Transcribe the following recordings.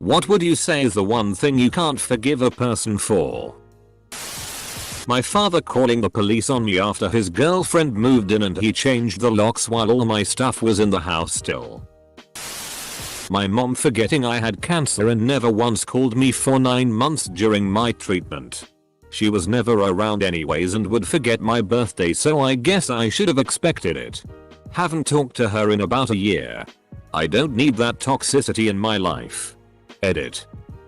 What would you say is the one thing you can't forgive a person for? My father calling the police on me after his girlfriend moved in and he changed the locks while all my stuff was in the house still. My mom forgetting I had cancer and never once called me for 9 months during my treatment. She was never around anyways and would forget my birthday, so I guess I should have expected it. Haven't talked to her in about a year. I don't need that toxicity in my life. Edit.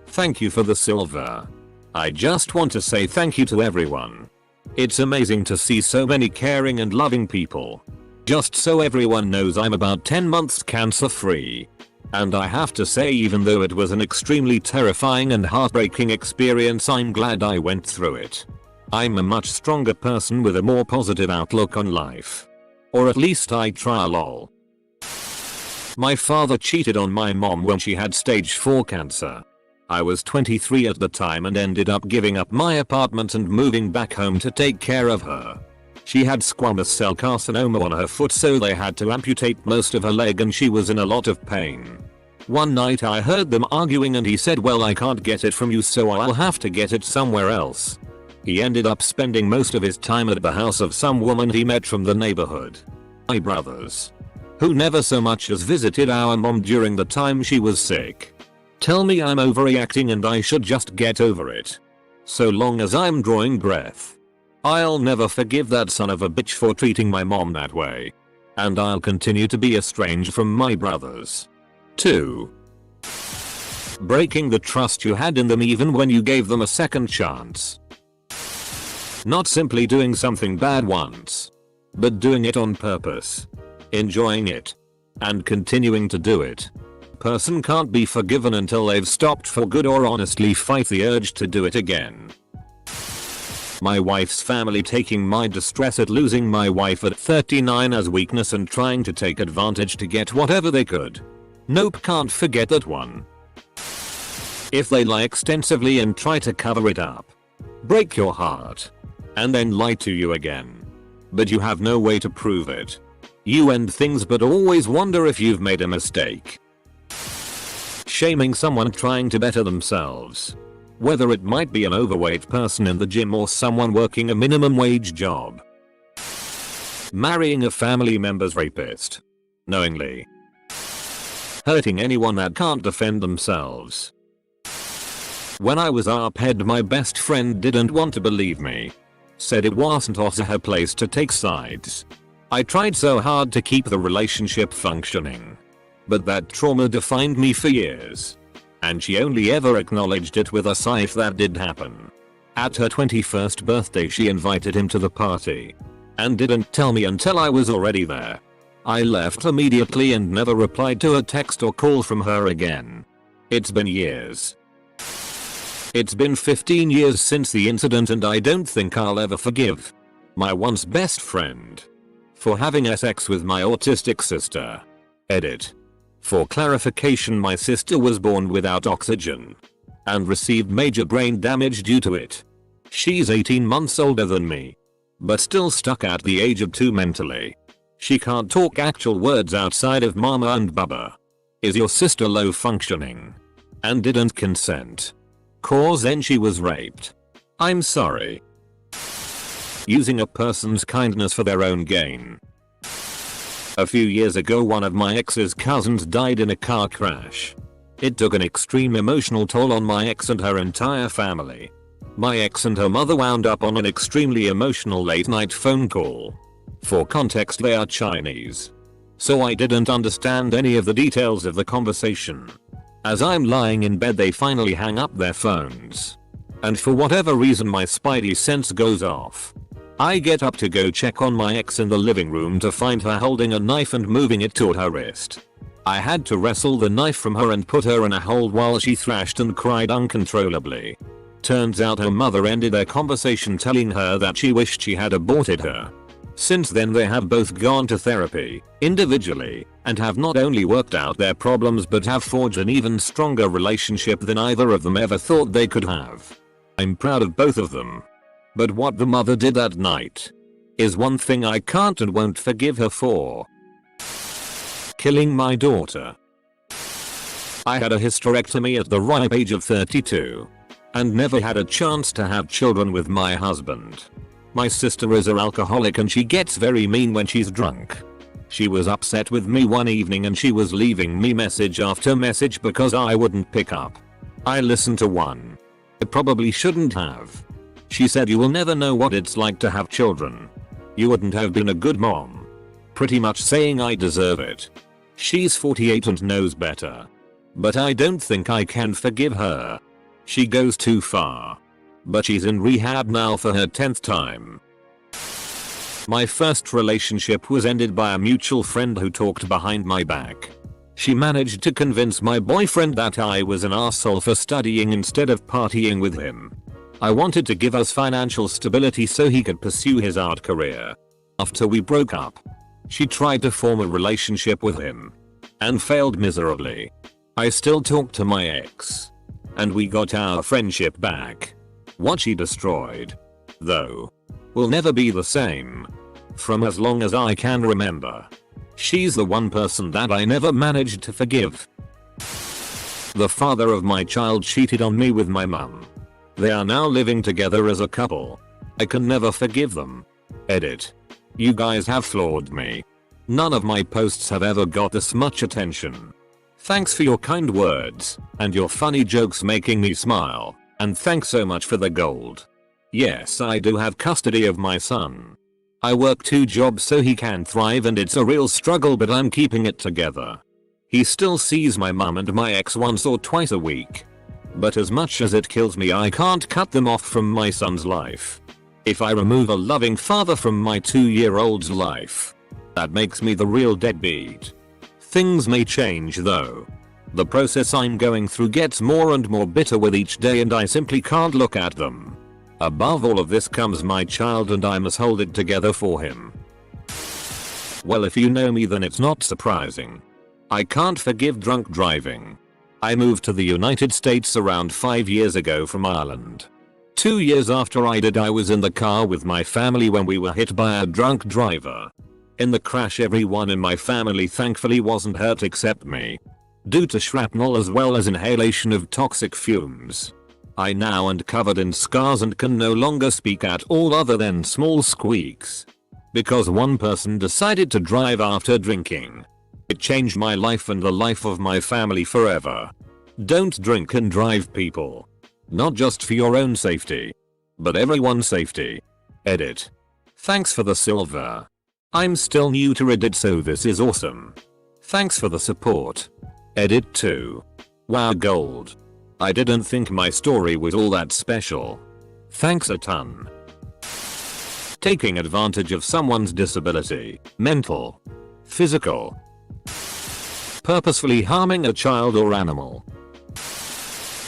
Thank you for the silver. I just want to say thank you to everyone. It's amazing to see so many caring and loving people. Just so everyone knows, I'm about 10 months cancer free. And I have to say, even though it was an extremely terrifying and heartbreaking experience, I'm glad I went through it. I'm a much stronger person with a more positive outlook on life. Or at least I try, lol. My father cheated on my mom when she had stage 4 cancer. I was 23 at the time and ended up giving up my apartment and moving back home to take care of her. She had squamous cell carcinoma on her foot, so they had to amputate most of her leg and she was in a lot of pain. One night I heard them arguing and he said, well, I can't get it from you, so I'll have to get it somewhere else. He ended up spending most of his time at the house of some woman he met from the neighborhood. My brothers, who never so much as visited our mom during the time she was sick, tell me I'm overreacting and I should just get over it. So long as I'm drawing breath. I'll never forgive that son of a bitch for treating my mom that way. And I'll continue to be estranged from my brothers. 2. Breaking the trust you had in them even when you gave them a second chance. Not simply doing something bad once, but doing it on purpose, enjoying it, and continuing to do it. Person can't be forgiven until they've stopped for good or honestly fight the urge to do it again. My wife's family taking my distress at losing my wife at 39 as weakness and trying to take advantage to get whatever they could. Nope, can't forget that one. If they lie extensively and try to cover it up, break your heart, and then lie to you again, but you have no way to prove it, you end things but always wonder if you've made a mistake. Shaming someone trying to better themselves. Whether it might be an overweight person in the gym or someone working a minimum wage job. Marrying a family member's rapist. Knowingly. Hurting anyone that can't defend themselves. When I was ARPed, my best friend didn't want to believe me. Said it wasn't also her place to take sides. I tried so hard to keep the relationship functioning. But that trauma defined me for years. And she only ever acknowledged it with a sigh if that did happen. At her 21st birthday she invited him to the party. And didn't tell me until I was already there. I left immediately and never replied to a text or call from her again. It's been years. It's been 15 years since the incident and I don't think I'll ever forgive my once best friend for having sex with my autistic sister. Edit. For clarification, my sister was born without oxygen and received major brain damage due to it. She's 18 months older than me, but still stuck at the age of 2 mentally. She can't talk actual words outside of mama and baba. Is your sister low functioning? And didn't consent? Cause then she was raped. I'm sorry. Using a person's kindness for their own gain. A few years ago one of my ex's cousins died in a car crash. It took an extreme emotional toll on my ex and her entire family. My ex and her mother wound up on an extremely emotional late night phone call. For context, they are Chinese, so I didn't understand any of the details of the conversation. As I'm lying in bed they finally hang up their phones. And for whatever reason my spidey sense goes off. I get up to go check on my ex in the living room to find her holding a knife and moving it toward her wrist. I had to wrestle the knife from her and put her in a hold while she thrashed and cried uncontrollably. Turns out her mother ended their conversation telling her that she wished she had aborted her. Since then they have both gone to therapy, individually, and have not only worked out their problems but have forged an even stronger relationship than either of them ever thought they could have. I'm proud of both of them. But what the mother did that night is one thing I can't and won't forgive her for. Killing my daughter. I had a hysterectomy at the ripe age of 32. And never had a chance to have children with my husband. My sister is an alcoholic and she gets very mean when she's drunk. She was upset with me one evening and she was leaving me message after message because I wouldn't pick up. I listened to one. I probably shouldn't have. She said, "You will never know what it's like to have children. You wouldn't have been a good mom." Pretty much saying I deserve it. She's 48 and knows better. But I don't think I can forgive her. She goes too far. But she's in rehab now for her 10th time. My first relationship was ended by a mutual friend who talked behind my back. She managed to convince my boyfriend that I was an arsehole for studying instead of partying with him. I wanted to give us financial stability so he could pursue his art career. After we broke up, she tried to form a relationship with him and failed miserably. I still talk to my ex, and we got our friendship back. What she destroyed, though, will never be the same. From as long as I can remember. She's the one person that I never managed to forgive. The father of my child cheated on me with my mum. They are now living together as a couple. I can never forgive them. Edit. You guys have floored me. None of my posts have ever got this much attention. Thanks for your kind words, and your funny jokes making me smile, and thanks so much for the gold. Yes, I do have custody of my son. I work 2 jobs so he can thrive and it's a real struggle, but I'm keeping it together. He still sees my mum and my ex once or twice a week. But as much as it kills me, I can't cut them off from my son's life. If I remove a loving father from my 2-year-old's life, that makes me the real deadbeat. Things may change though. The process I'm going through gets more and more bitter with each day and I simply can't look at them. Above all of this comes my child and I must hold it together for him. Well, if you know me then it's not surprising. I can't forgive drunk driving. I moved to the United States around 5 years ago from Ireland. 2 years after I did, I was in the car with my family when we were hit by a drunk driver. In the crash, everyone in my family thankfully wasn't hurt except me, due to shrapnel as well as inhalation of toxic fumes. I now am covered in scars and can no longer speak at all other than small squeaks. Because one person decided to drive after drinking. It changed my life and the life of my family forever. Don't drink and drive, people. Not just for your own safety, but everyone's safety. Edit. Thanks for the silver. I'm still new to Reddit, so this is awesome. Thanks for the support. Edit 2. Wow, gold. I didn't think my story was all that special. Thanks a ton. Taking advantage of someone's disability, mental, physical. Purposefully harming a child or animal.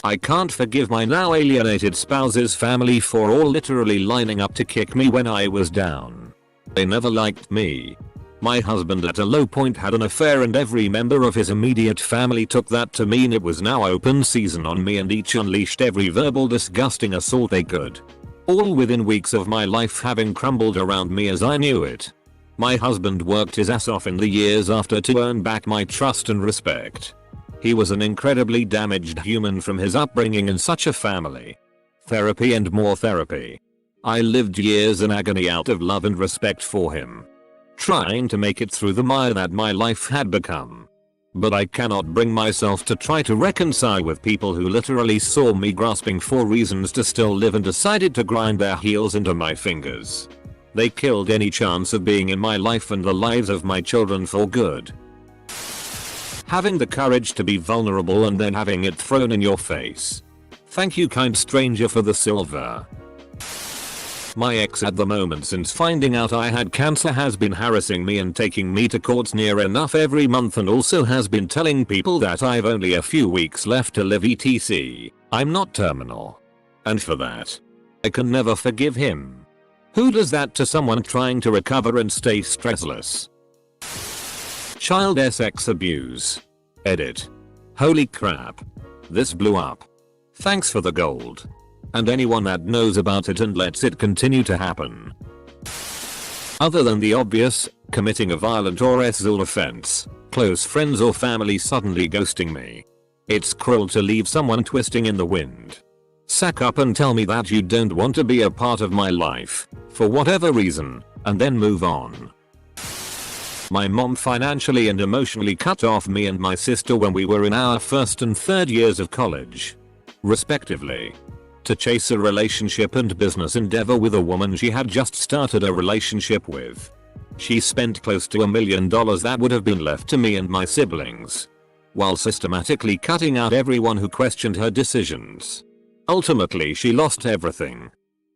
I can't forgive my now alienated spouse's family for all literally lining up to kick me when I was down. They never liked me. My husband at a low point had an affair and every member of his immediate family took that to mean it was now open season on me, and each unleashed every verbal disgusting assault they could. All within weeks of my life having crumbled around me as I knew it. My husband worked his ass off in the years after to earn back my trust and respect. He was an incredibly damaged human from his upbringing in such a family. Therapy and more therapy. I lived years in agony out of love and respect for him, trying to make it through the mire that my life had become. But I cannot bring myself to try to reconcile with people who literally saw me grasping for reasons to still live and decided to grind their heels into my fingers. They killed any chance of being in my life and the lives of my children for good. Having the courage to be vulnerable and then having it thrown in your face. Thank you, kind stranger, for the silver. My ex at the moment, since finding out I had cancer, has been harassing me and taking me to court near enough every month, and also has been telling people that I've only a few weeks left to live, etc. I'm not terminal. And for that, I can never forgive him. Who does that to someone trying to recover and stay stressless? Child sex abuse. Edit. Holy crap. This blew up. Thanks for the gold. And anyone that knows about it and lets it continue to happen. Other than the obvious, committing a violent or sexual offense, close friends or family suddenly ghosting me. It's cruel to leave someone twisting in the wind. Sack up and tell me that you don't want to be a part of my life, for whatever reason, and then move on. My mom financially and emotionally cut off me and my sister when we were in our first and third years of college, respectively, to chase a relationship and business endeavor with a woman she had just started a relationship with. She spent close to $1 million that would have been left to me and my siblings, while systematically cutting out everyone who questioned her decisions. Ultimately, she lost everything,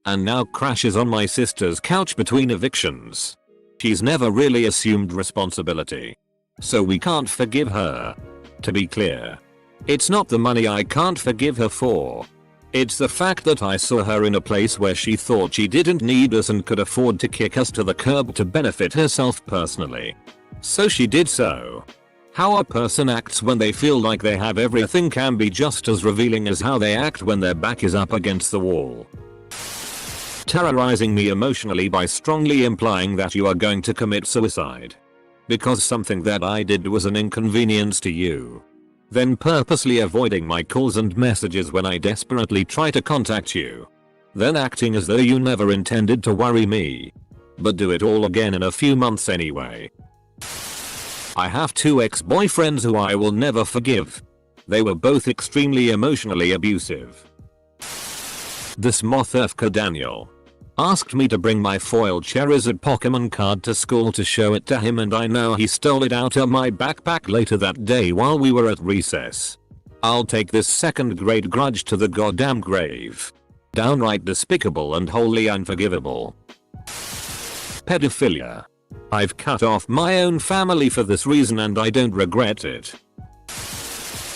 and now crashes on my sister's couch between evictions. She's never really assumed responsibility, so we can't forgive her. To be clear, it's not the money I can't forgive her for. It's the fact that I saw her in a place where she thought she didn't need us and could afford to kick us to the curb to benefit herself personally. So she did so. How a person acts when they feel like they have everything can be just as revealing as how they act when their back is up against the wall. Terrorizing me emotionally by strongly implying that you are going to commit suicide because something that I did was an inconvenience to you. Then purposely avoiding my calls and messages when I desperately try to contact you. Then acting as though you never intended to worry me, but do it all again in a few months anyway. I have 2 ex-boyfriends who I will never forgive. They were both extremely emotionally abusive. This Mothurfka Daniel asked me to bring my foiled Charizard Pokemon card to school to show it to him, and I know he stole it out of my backpack later that day while we were at recess. I'll take this 2nd grade grudge to the goddamn grave. Downright despicable and wholly unforgivable. Pedophilia. I've cut off my own family for this reason and I don't regret it.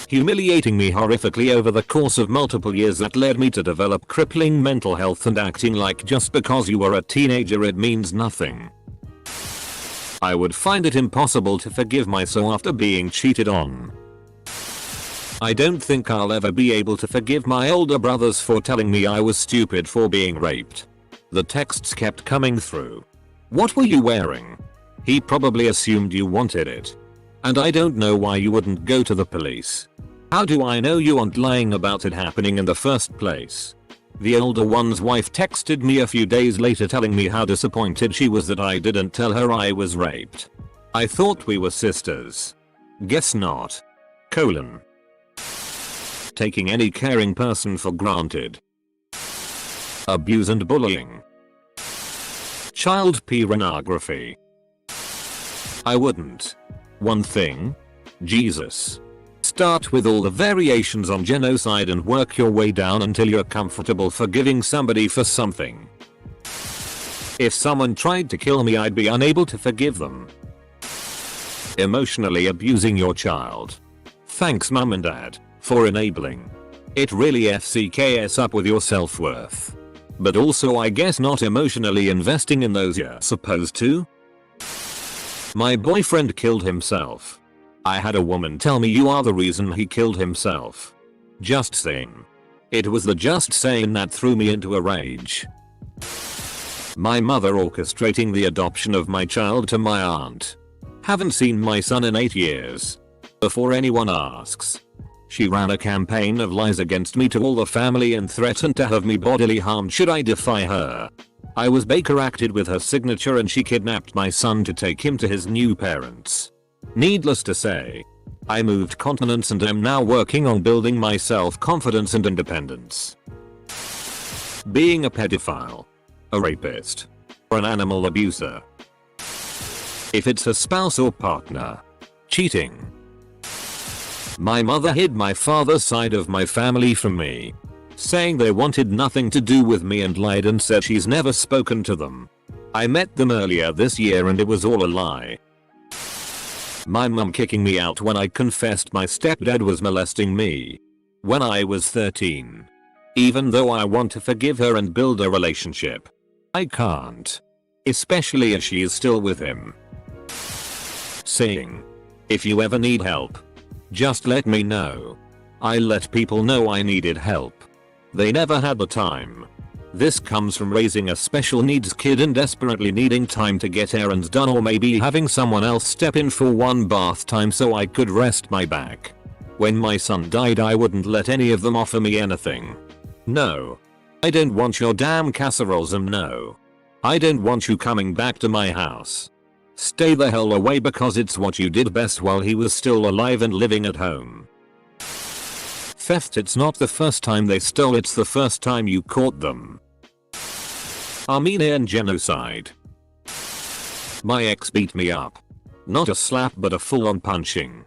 Humiliating me horrifically over the course of multiple years that led me to develop crippling mental health and acting like just because you were a teenager it means nothing. I would find it impossible to forgive myself after being cheated on. I don't think I'll ever be able to forgive my older brothers for telling me I was stupid for being raped. The texts kept coming through. What were you wearing? He probably assumed you wanted it. And I don't know why you wouldn't go to the police. How do I know you aren't lying about it happening in the first place? The older one's wife texted me a few days later telling me how disappointed she was that I didn't tell her I was raped. I thought we were sisters. Guess not. Taking any caring person for granted. Abuse and bullying. Child pornography. I wouldn't. One thing? Jesus. Start with all the variations on genocide and work your way down until you're comfortable forgiving somebody for something. If someone tried to kill me, I'd be unable to forgive them. Emotionally abusing your child. Thanks mum and dad for enabling. It really FCKS up with your self-worth. But also I guess not emotionally investing in those you're supposed to. My boyfriend killed himself. I had a woman tell me you are the reason he killed himself. Just saying. It was the just saying that threw me into a rage. My mother orchestrating the adoption of my child to my aunt. Haven't seen my son in 8 years. Before anyone asks. She ran a campaign of lies against me to all the family and threatened to have me bodily harmed should I defy her. I was Baker acted with her signature and she kidnapped my son to take him to his new parents. Needless to say, I moved continents and am now working on building my self-confidence and independence. Being a pedophile, a rapist, or an animal abuser. If it's a spouse or partner, cheating. My mother hid my father's side of my family from me, saying they wanted nothing to do with me and lied and said she's never spoken to them. I met them earlier this year and it was all a lie. My mum kicking me out when I confessed my stepdad was molesting me when I was 13. Even though I want to forgive her and build a relationship, I can't. Especially as she is still with him. Saying, if you ever need help, just let me know. I let people know I needed help. They never had the time. This comes from raising a special needs kid and desperately needing time to get errands done, or maybe having someone else step in for one bath time so I could rest my back. When my son died, I wouldn't let any of them offer me anything. No. I don't want your damn casseroles, and no. I don't want you coming back to my house. Stay the hell away, because it's what you did best while he was still alive and living at home. Theft, it's not the first time they stole, it's the first time you caught them. Armenian genocide. My ex beat me up. Not a slap, but a full-on punching,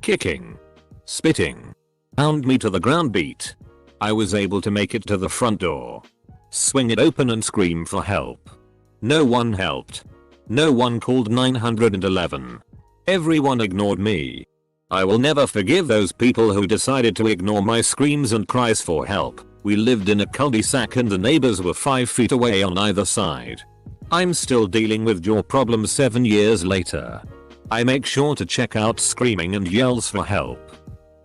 kicking, spitting, pound me to the ground beat. I was able to make it to the front door, swing it open and scream for help. No one helped. No one called 911. Everyone ignored me. I will never forgive those people who decided to ignore my screams and cries for help. We lived in a cul-de-sac and the neighbors were 5 feet away on either side. I'm still dealing with your problems 7 years later. I make sure to check out screaming and yells for help.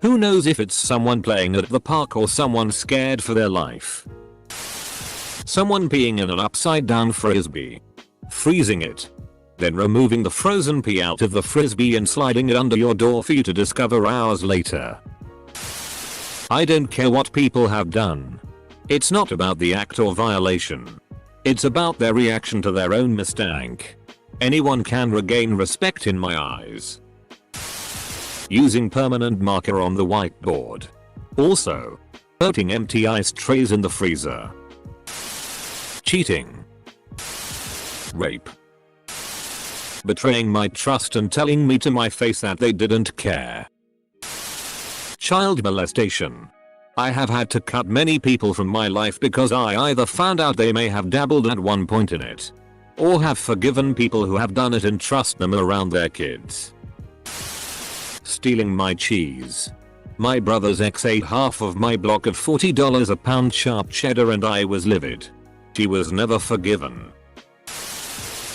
Who knows if it's someone playing at the park or someone scared for their life. Someone peeing in an upside down frisbee, freezing it, then removing the frozen pee out of the frisbee and sliding it under your door for you to discover hours later. I don't care what people have done. It's not about the act or violation. It's about their reaction to their own mistake. Anyone can regain respect in my eyes. Using permanent marker on the whiteboard. Also, putting empty ice trays in the freezer. Cheating. Rape. Betraying my trust and telling me to my face that they didn't care. Child molestation. I have had to cut many people from my life because I either found out they may have dabbled at one point in it, or have forgiven people who have done it and trust them around their kids. Stealing my cheese. My brother's ex ate half of my block of $40 a pound sharp cheddar and I was livid. She was never forgiven.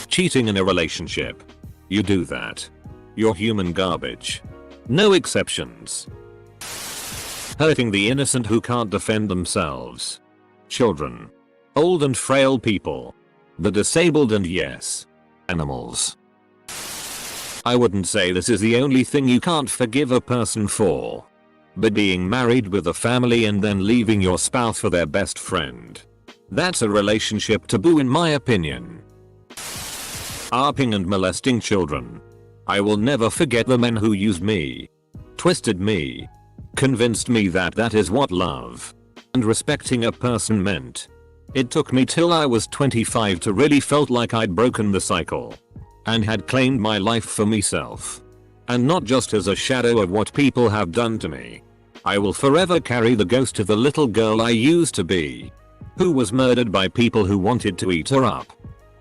Cheating in a relationship. You do that. You're human garbage. No exceptions. Hurting the innocent who can't defend themselves. Children. Old and frail people. The disabled, and yes, animals. I wouldn't say this is the only thing you can't forgive a person for. But being married with a family and then leaving your spouse for their best friend. That's a relationship taboo in my opinion. Arping and molesting children. I will never forget the men who used me, twisted me, convinced me that that is what love and respecting a person meant. It took me till I was 25 to really felt like I'd broken the cycle and had claimed my life for myself, and not just as a shadow of what people have done to me. I will forever carry the ghost of the little girl I used to be, who was murdered by people who wanted to eat her up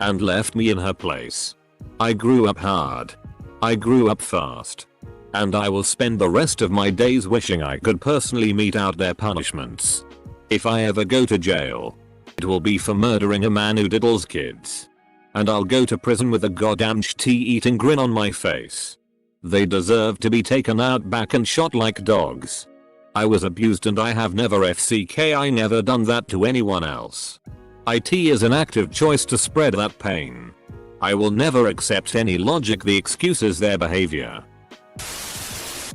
and left me in her place. I grew up hard. I grew up fast. And I will spend the rest of my days wishing I could personally mete out their punishments. If I ever go to jail, it will be for murdering a man who diddles kids. And I'll go to prison with a goddamn shit-eating grin on my face. They deserve to be taken out back and shot like dogs. I was abused and I have never I never done that to anyone else. It is an active choice to spread that pain. I will never accept any logic the excuses their behavior.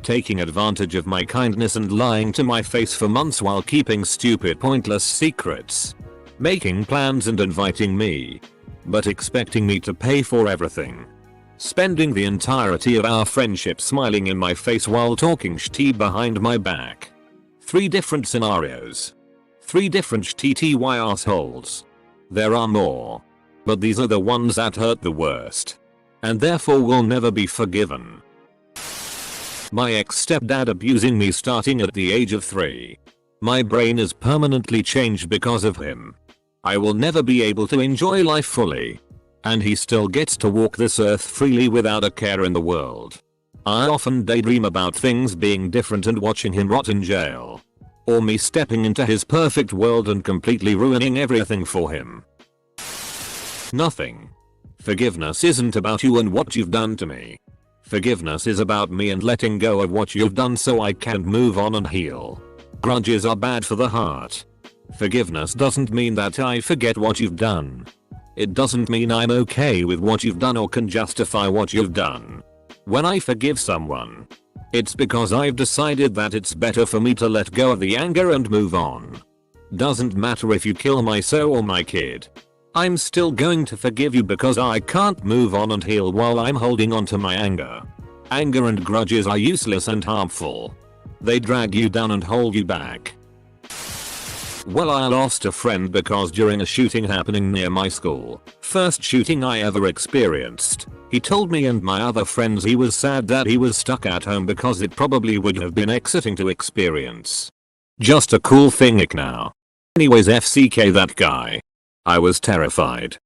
Taking advantage of my kindness and lying to my face for months while keeping stupid pointless secrets. Making plans and inviting me, but expecting me to pay for everything. Spending the entirety of our friendship smiling in my face while talking shit behind my back. 3 different scenarios. 3 different shitty assholes. There are more, but these are the ones that hurt the worst, and therefore will never be forgiven. My ex-stepdad abusing me starting at the age of 3. My brain is permanently changed because of him. I will never be able to enjoy life fully, and he still gets to walk this earth freely without a care in the world. I often daydream about things being different and watching him rot in jail. Or me stepping into his perfect world and completely ruining everything for him. Nothing. Forgiveness isn't about you and what you've done to me. Forgiveness is about me and letting go of what you've done so I can move on and heal. Grudges are bad for the heart. Forgiveness doesn't mean that I forget what you've done. It doesn't mean I'm okay with what you've done or can justify what you've done. When I forgive someone, It's because I've decided that it's better for me to let go of the anger and move on. Doesn't matter if you kill my soul or my kid. I'm still going to forgive you because I can't move on and heal while I'm holding on to my anger. Anger and grudges are useless and harmful. They drag you down and hold you back. Well, I lost a friend because during a shooting happening near my school, first shooting I ever experienced, he told me and my other friends he was sad that he was stuck at home because it probably would have been exciting to experience. Just a cool thing now. Anyways, FCK that guy. I was terrified.